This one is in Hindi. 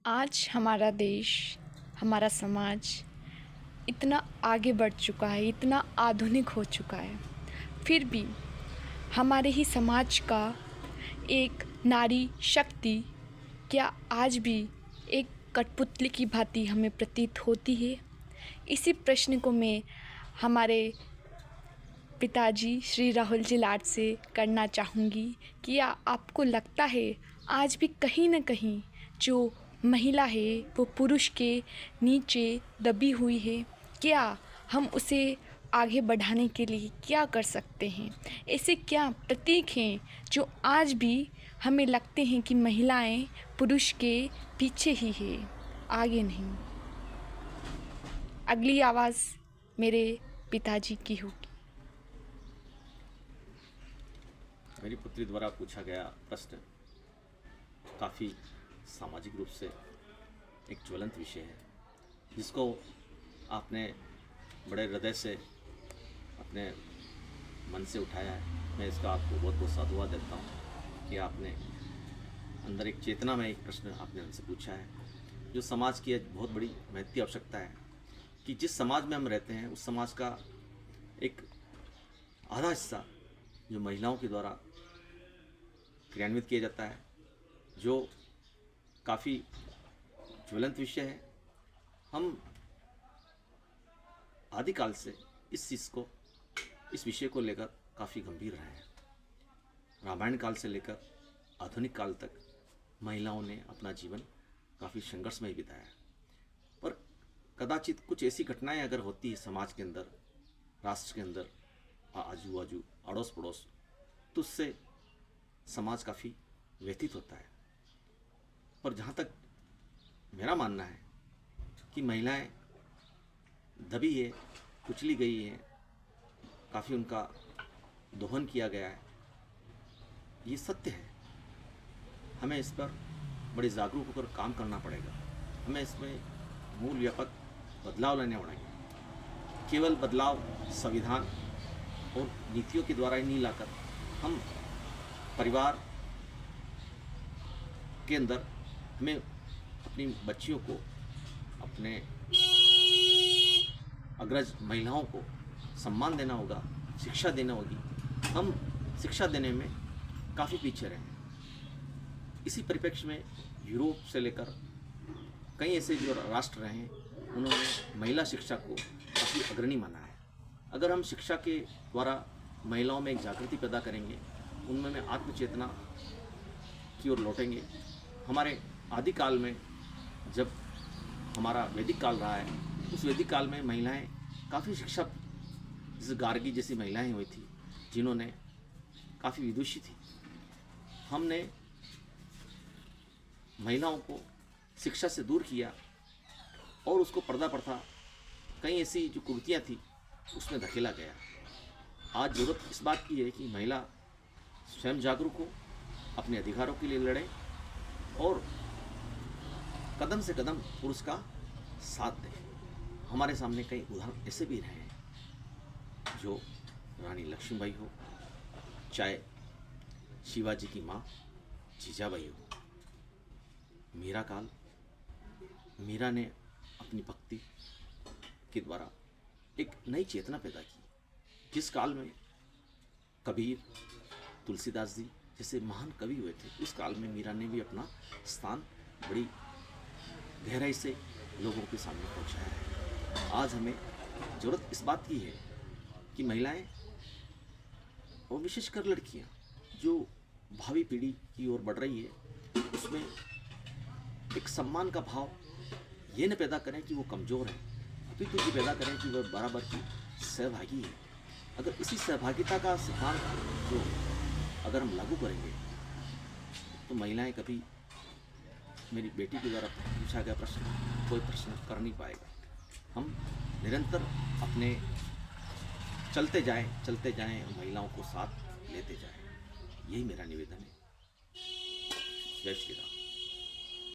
आज हमारा देश, हमारा समाज इतना आगे बढ़ चुका है, इतना आधुनिक हो चुका है, फिर भी हमारे ही समाज का एक नारी शक्ति क्या आज भी एक कठपुतली की भांति हमें प्रतीत होती है? इसी प्रश्न को मैं हमारे पिताजी श्री राहुल जी लाड से करना चाहूँगी कि क्या आपको लगता है आज भी कहीं न कहीं जो महिला है वो पुरुष के नीचे दबी हुई है? क्या हम उसे आगे बढ़ाने के लिए क्या कर सकते हैं? ऐसे क्या प्रतीक हैं जो आज भी हमें लगते हैं कि महिलाएं पुरुष के पीछे ही है, आगे नहीं? अगली आवाज़ मेरे पिताजी की होगी। मेरी पुत्री द्वारा पूछा गया प्रश्न काफ़ी सामाजिक रूप से एक ज्वलंत विषय है, जिसको आपने बड़े हृदय से अपने मन से उठाया है। मैं इसका आपको बहुत बहुत साधुवाद देता हूँ कि आपने अंदर एक चेतना में एक प्रश्न आपने हमसे पूछा है, जो समाज की बहुत बड़ी महत्व आवश्यकता है कि जिस समाज में हम रहते हैं उस समाज का एक आधा हिस्सा जो महिलाओं के द्वारा क्रियान्वित किया जाता है, जो काफ़ी ज्वलंत विषय है। हम आदिकाल से इस विषय को लेकर काफ़ी गंभीर रहे हैं। रामायण काल से लेकर आधुनिक काल तक महिलाओं ने अपना जीवन काफ़ी संघर्ष में बिताया है। पर कदाचित कुछ ऐसी घटनाएं अगर होती है समाज के अंदर, राष्ट्र के अंदर, आजू बाजू, अड़ोस पड़ोस, तो उससे समाज काफ़ी व्यथित होता है। पर जहाँ तक मेरा मानना है कि महिलाएं दबी है, कुचली गई है, काफ़ी उनका दोहन किया गया है, ये सत्य है। हमें इस पर बड़े जागरूक होकर काम करना पड़ेगा। हमें इसमें मूल व्यापक बदलाव लाने पड़ेंगे। केवल बदलाव संविधान और नीतियों के द्वारा ही नहीं लाकर हम परिवार के अंदर हमें अपनी बच्चियों को, अपने अग्रज महिलाओं को सम्मान देना होगा, शिक्षा देना होगी। हम शिक्षा देने में काफ़ी पीछे रहे हैं। इसी परिप्रेक्ष्य में यूरोप से लेकर कई ऐसे जो राष्ट्र रहे हैं, उन्होंने महिला शिक्षा को काफ़ी अग्रणी माना है। अगर हम शिक्षा के द्वारा महिलाओं में एक जागृति पैदा करेंगे, उनमें आत्मचेतना की ओर लौटेंगे। हमारे आदिकाल में जब हमारा वैदिक काल रहा है, उस वैदिक काल में महिलाएं काफ़ी शिक्षा, जैसे गार्गी जैसी महिलाएं हुई थी जिन्होंने काफ़ी विदुषी थी। हमने महिलाओं को शिक्षा से दूर किया और उसको पर्दा प्रथा, कई ऐसी जो कुरीतियाँ थी उसमें धकेला गया। आज ज़रूरत इस बात की है कि महिला स्वयं जागरूक हो, अपने अधिकारों के लिए लड़े और कदम से कदम पुरुष का साथ दे। हमारे सामने कई उदाहरण ऐसे भी रहे हैं, जो रानी लक्ष्मीबाई हो, चाहे शिवाजी की माँ जीजाबाई हो, मीरा ने अपनी भक्ति के द्वारा एक नई चेतना पैदा की। जिस काल में कबीर, तुलसीदास जी जैसे महान कवि हुए थे, उस काल में मीरा ने भी अपना स्थान बड़ी गहराई से लोगों के सामने पहुंचाया है। आज हमें ज़रूरत इस बात की है कि महिलाएं और विशेषकर लड़कियां जो भावी पीढ़ी की ओर बढ़ रही है, उसमें एक सम्मान का भाव ये न पैदा करें कि वो कमज़ोर है, अपितु ये पैदा करें कि वह बराबर की सहभागी है। अगर इसी सहभागिता का सिद्धांत जो अगर हम लागू करेंगे तो महिलाएं कभी, मेरी बेटी के द्वारा पूछा गया प्रश्न, कोई प्रश्न कर नहीं पाएगा। हम निरंतर अपने चलते जाएं और महिलाओं को साथ लेते जाएं। यही मेरा निवेदन है। जय श्री राम।